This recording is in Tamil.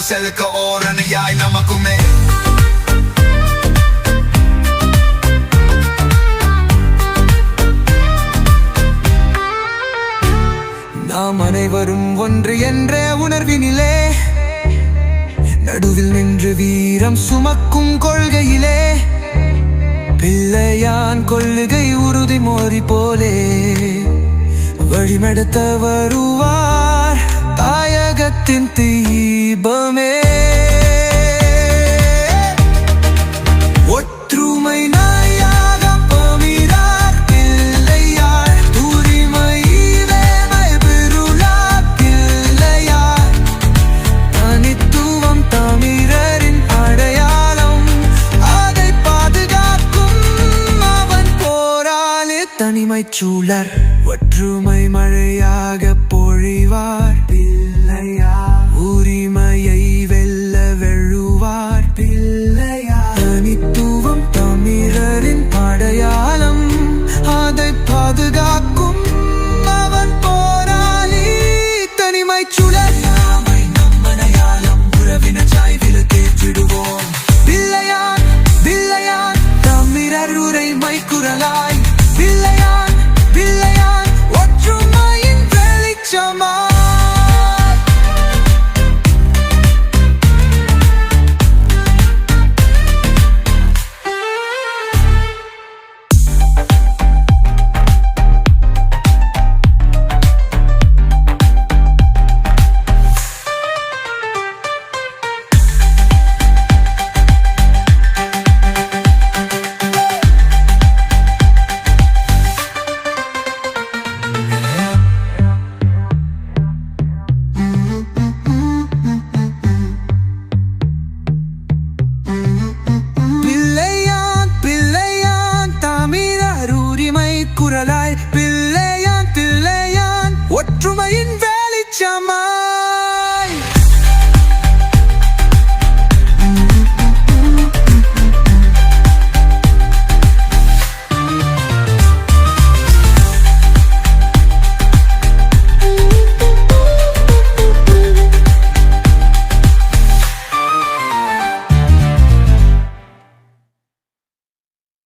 செலுக்க ஓரணையாய் நமக்குமே நாம் அனைவரும் ஒன்று என்ற உணர்வினிலே நடுவில் நின்று வீரம் சுமக்கும் கொள்கையிலே பிள்ளையான் கொள்ளுகை உறுதிமொழி போலே வழிநடத்த வருவார் தாயகத்தின் தீபமே. ஒற்றுமை நாயாக பமிரார் பிள்ளையார் தூரிமை பெருளா பிள்ளையார் தனித்துவம் தமிழரின் அடையாளம் அதை பாதுகாக்கும் அவன் போராளி தனிமை சூழர் ஒற்றுமை